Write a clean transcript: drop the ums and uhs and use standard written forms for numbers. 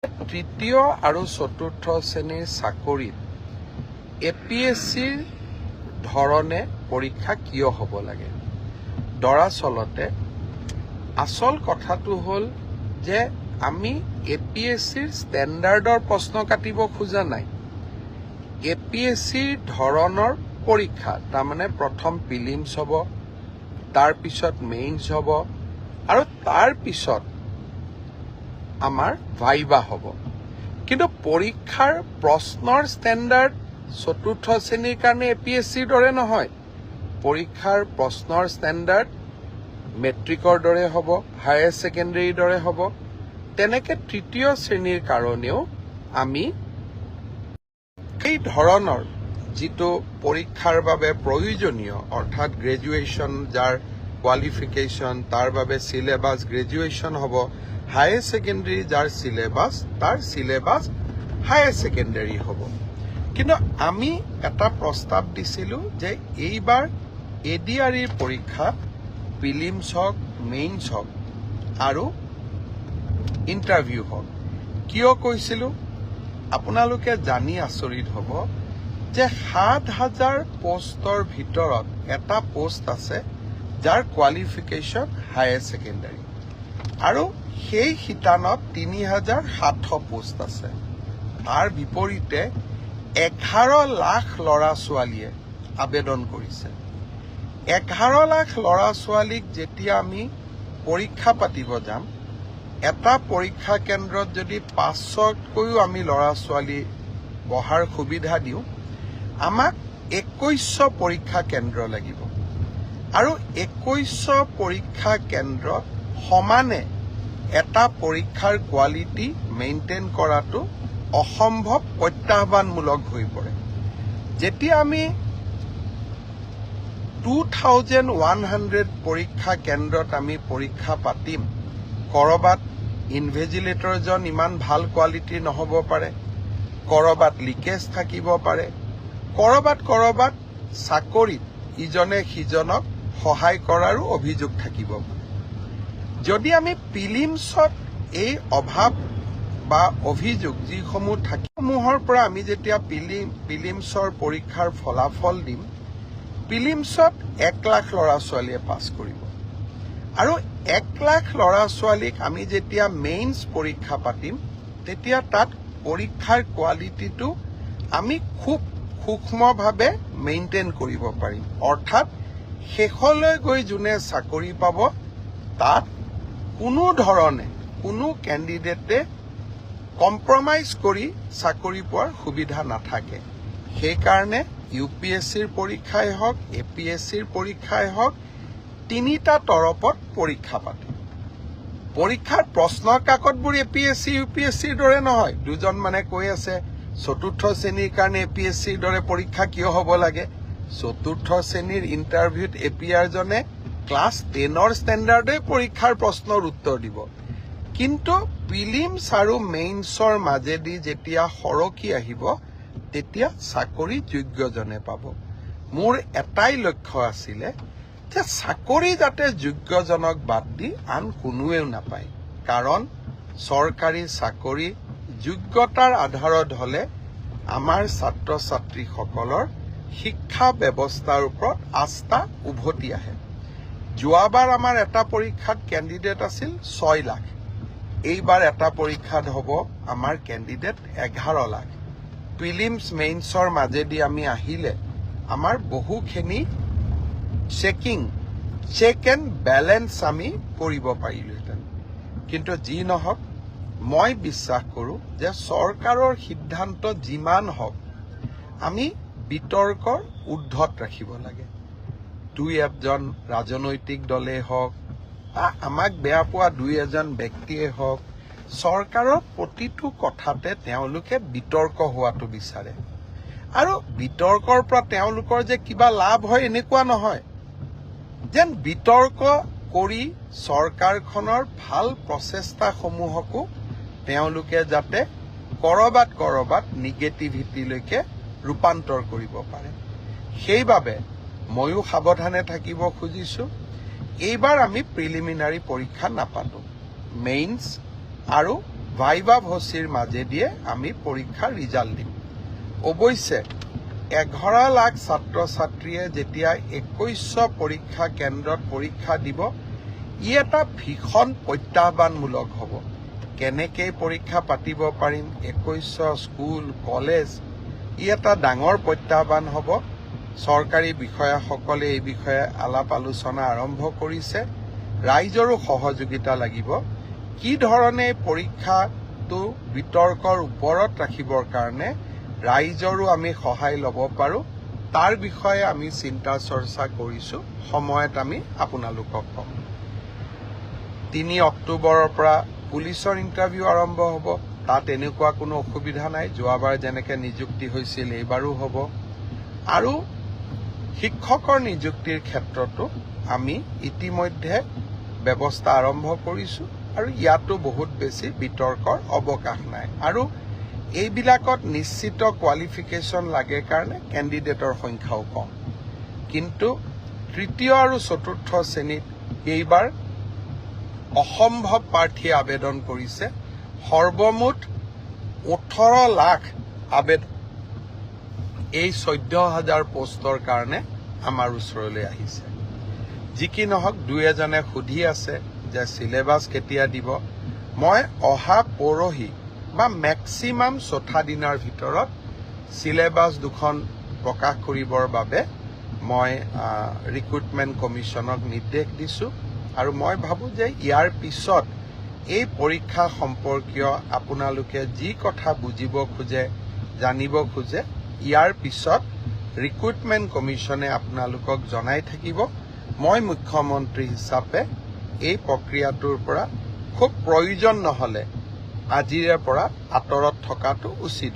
তৃতীয় আৰু চতুৰ্থ শ্ৰেণীৰ চাকৰিত APSCৰ ধৰণে পৰীক্ষা কিয় হ'ব লাগে? দৰাচলতে আচল কথাটো হ'ল যে আমি APSCৰ ষ্টেণ্ডাৰ্ডৰ প্ৰশ্ন কাটিব খোজা নাই। APSCৰ ধৰণৰ পৰীক্ষা, তাৰমানে প্ৰথম প্ৰিলিমছ হ'ব, তাৰপিছত মেইনছ হ'ব আৰু তাৰপিছত আমাৰ ভাইবা হ'ব। কিন্তু পৰীক্ষাৰ প্ৰশ্নৰ ষ্টেণ্ডাৰ্ড চতুৰ্থ শ্ৰেণীৰ কাৰণে APSCৰ দৰে নহয়। পৰীক্ষাৰ প্ৰশ্নৰ ষ্টেণ্ডাৰ্ড মেট্ৰিকৰ দৰে হ'ব, হায়াৰ ছেকেণ্ডেৰীৰ দৰে হ'ব। তেনেকে তৃতীয় শ্ৰেণীৰ কাৰণেও আমি এই ধৰণৰ যিটো পৰীক্ষাৰ বাবে প্ৰয়োজনীয়, অৰ্থাৎ গ্ৰেজুৱেশ্যন যাৰ কোৱালিফিকেশ্যন, তাৰ বাবে চিলেবাছ গ্ৰেজুৱেশ্যন হ'ব, হায়াৰ ছেকেণ্ডেৰী যাৰ চিলেবাছ, তাৰ চিলেবাছ হায়াৰ ছেকেণ্ডেৰী হ'ব। কিন্তু আমি এটা প্ৰস্তাৱ দিছিলোঁ যে এইবাৰ ADREৰ পৰীক্ষা প্ৰিলিমছ হওক, মেইনছ হওক আৰু ইণ্টাৰভিউ হওক। কিয় কৈছিলোঁ? আপোনালোকে জানি আচৰিত হ'ব যে ৭,০০০ পোষ্টৰ ভিতৰত এটা পোষ্ট আছে যাৰ কোৱালিফিকেশ্যন হায়াৰ ছেকেণ্ডেৰী, আৰু সেই শিতানত ৩,৭০০ পোষ্ট আছে। তাৰ বিপৰীতে ১১ লাখ ল'ৰা ছোৱালীয়ে আবেদন কৰিছে। ১১ লাখ ল'ৰা ছোৱালীক যেতিয়া আমি পৰীক্ষা পাতিব যাম, এটা পৰীক্ষা কেন্দ্ৰত যদি ৫০০তকৈও আমি ল'ৰা ছোৱালী বহাৰ সুবিধা দিওঁ, আমাক ২১০০ পৰীক্ষা কেন্দ্ৰ লাগিব। আৰু ২১০০ পৰীক্ষা কেন্দ্ৰত সমানে এটা পৰীক্ষাৰ কোৱালিটি মেইনটেইন কৰাটো অসম্ভৱ, প্ৰত্যাহ্বানমূলক হৈ পৰে। যেতিয়া আমি 2,100 পৰীক্ষা কেন্দ্ৰত আমি পৰীক্ষা পাতিম, ক'ৰবাত ইনভিজিলেটৰজন ইমান ভাল কোৱালিটিৰ নহ'ব পাৰে, ক'ৰবাত লিকেজ থাকিব পাৰে, ক'ৰবাত চাকৰিত ইজনে সিজনক সহায় কৰাৰো অভিযোগ থাকিব পাৰে। যদি আমি প্ৰিলিমছত এই অভাৱ বা অভিযোগ যিসমূহ থাকিসমূহৰ পৰা আমি যেতিয়া প্ৰিলিমছৰ পৰীক্ষাৰ ফলাফল দিম, প্ৰিলিমছত ১ লাখ ল'ৰা ছোৱালীয়ে পাছ কৰিব। আৰু ১ লাখ ল'ৰা ছোৱালীক আমি যেতিয়া মেইনছ পৰীক্ষা পাতিম, তেতিয়া তাত পৰীক্ষাৰ কোৱালিটিটো আমি খুব সূক্ষ্মভাৱে মেইনটেইন কৰিব পাৰিম। অৰ্থাৎ শেষলৈ গৈ যোনে চাকৰি পাব, তাত কোনো ধৰণে কোনো কেণ্ডিডেটে কম্প্ৰমাইজ কৰি চাকৰি পোৱাৰ সুবিধা নাথাকে। সেইকাৰণে UPSCৰ পৰীক্ষাই হওক, APSCৰ পৰীক্ষাই হওক, তিনিটা তৰপত পৰীক্ষা পাতে। পৰীক্ষাৰ প্ৰশ্ন কাকতবোৰ APSC UPSCৰ দৰে নহয়। দুজন মানে কৈ আছে চতুৰ্থ শ্ৰেণীৰ কাৰণে APSCৰ দৰে পৰীক্ষা কিয় হ'ব লাগে? চতুৰ্থ শ্ৰেণীৰ ইণ্টাৰভিউত APRজনে ক্লাছ 10ৰ ষ্টেণ্ডাৰ্ডে পৰীক্ষাৰ প্ৰশ্নৰ উত্তৰ দিব। কিন্তু প্ৰিলিমছ আৰু মেইনছৰ মাজেদি যেতিয়া সৰকি আহিব, তেতিয়া চাকৰি যোগ্যজনে পাব। মোৰ এটাই লক্ষ্য আছিলে যে চাকৰি যাতে যোগ্যজনক বাদ দি আন কোনোৱেও নাপায়। কাৰণ চৰকাৰী চাকৰি যোগ্যতাৰ আধাৰত হ'লে আমাৰ ছাত্ৰ ছাত্ৰীসকলৰ শিক্ষা ব্যৱস্থাৰ ওপৰত আস্থা উভতি আহে। যোৱাবাৰ আমাৰ এটা পৰীক্ষাত কেণ্ডিডেট আছিল ৬ লাখ। এইবাৰ এটা পৰীক্ষাত হ'ব আমাৰ কেণ্ডিডেট ১১ লাখ। প্ৰিলিমছ মেইনছৰ মাজেদি আমি আহিলে আমাৰ বহুখিনি চেক এণ্ড বেলেঞ্চ আমি কৰিব পাৰিলোহেঁতেন। কিন্তু যি নহওক, মই বিশ্বাস কৰোঁ যে চৰকাৰৰ সিদ্ধান্ত যিমান হওক, আমি বিতৰ্কৰ ঊৰ্ধত ৰাখিব লাগে। দুই এজন ৰাজনৈতিক দলেই হওক বা আমাক বেয়া পোৱা দুই এজন ব্যক্তিয়ে হওক, চৰকাৰৰ প্ৰতিটো কথাতে তেওঁলোকে বিতৰ্ক হোৱাটো বিচাৰে। আৰু বিতৰ্কৰ পৰা তেওঁলোকৰ যে কিবা লাভ হয় এনেকুৱা নহয়। যেন বিতৰ্ক কৰি চৰকাৰখনৰ ভাল প্ৰচেষ্টাসমূহকো তেওঁলোকে যাতে ক'ৰবাত নিগেটিভিটিলৈকে ৰূপান্তৰ কৰিব পাৰে। সেইবাবে ময়ো সাৱধানে থাকিব খুজিছোঁ। এইবাৰ আমি প্ৰিলিমিনাৰী পৰীক্ষা নাপাতোঁ। মেইনছ আৰু ভাইভা ভচিৰ মাজেদিয়ে আমি পৰীক্ষাৰ ৰিজাল্ট দিম। অৱশ্যে 11 লাখ ছাত্ৰ ছাত্ৰীয়ে যেতিয়া 2100 পৰীক্ষা কেন্দ্ৰত পৰীক্ষা দিব, ই এটা ভীষণ প্ৰত্যাহ্বানমূলক হ'ব। কেনেকৈ পৰীক্ষা পাতিব পাৰিম, 2100 স্কুল কলেজ, ই এটা ডাঙৰ প্ৰত্যাহ্বান হ'ব। চৰকাৰী বিষয়াসকলে এই বিষয়ে আলাপ আলোচনা আৰম্ভ কৰিছে। ৰাইজৰো সহযোগিতা লাগিব। কি ধৰণে পৰীক্ষাটো বিতৰ্কৰ ওপৰত ৰাখিবৰ কাৰণে ৰাইজৰো আমি সহায় ল'ব পাৰোঁ, তাৰ বিষয়ে আমি চিন্তা চৰ্চা কৰিছোঁ। সময়ত আমি আপোনালোকক ক'ম। 3 অক্টোবৰৰ পৰা পুলিচৰ ইণ্টাৰভিউ আৰম্ভ হ'ব। তাত এনেকুৱা কোনো অসুবিধা নাই। যোৱাবাৰ যেনেকৈ নিযুক্তি হৈছিল এইবাৰো হ'ব। আৰু শিক্ষকৰ নিযুক্তিৰ ক্ষেত্ৰতো আমি ইতিমধ্যে ব্যৱস্থা আৰম্ভ কৰিছোঁ আৰু ইয়াতো বহুত বেছি বিতৰ্কৰ অৱকাশ নাই। আৰু এইবিলাকত নিশ্চিত কোৱালিফিকেশ্যন লাগে কাৰণে কেণ্ডিডেটৰ সংখ্যাও কম। কিন্তু তৃতীয় আৰু চতুৰ্থ শ্ৰেণীত এইবাৰ অসম্ভৱ প্ৰাৰ্থীয়ে আবেদন কৰিছে। সৰ্বমুঠ 18 লাখ আবেদন এই 14,000 পোষ্টৰ কাৰণে আমাৰ ওচৰলৈ আহিছে। যি কি নহওক, দুই এজনে সুধি আছে যে চিলেবাছ কেতিয়া দিব। মই অহা পৰহি বা মেক্সিমাম 4 দিনৰ ভিতৰত চিলেবাছ দুখন প্ৰকাশ কৰিবৰ বাবে মই ৰিক্ৰুটমেণ্ট কমিশ্যনক নিৰ্দেশ দিছোঁ। আৰু মই ভাবোঁ যে ইয়াৰ পিছত এই পৰীক্ষা সম্পৰ্কীয় আপোনালোকে যি কথা বুজিব খোজে, জানিব খোজে, ইয়াৰ পিছত ৰিক্ৰুটমেণ্ট কমিশ্যনে আপোনালোকক জনাই থাকিব। মই মুখ্যমন্ত্ৰী হিচাপে এই প্ৰক্ৰিয়াটোৰ পৰা খুব প্ৰয়োজন নহ'লে আজিৰে পৰা আঁতৰত থকাটো উচিত।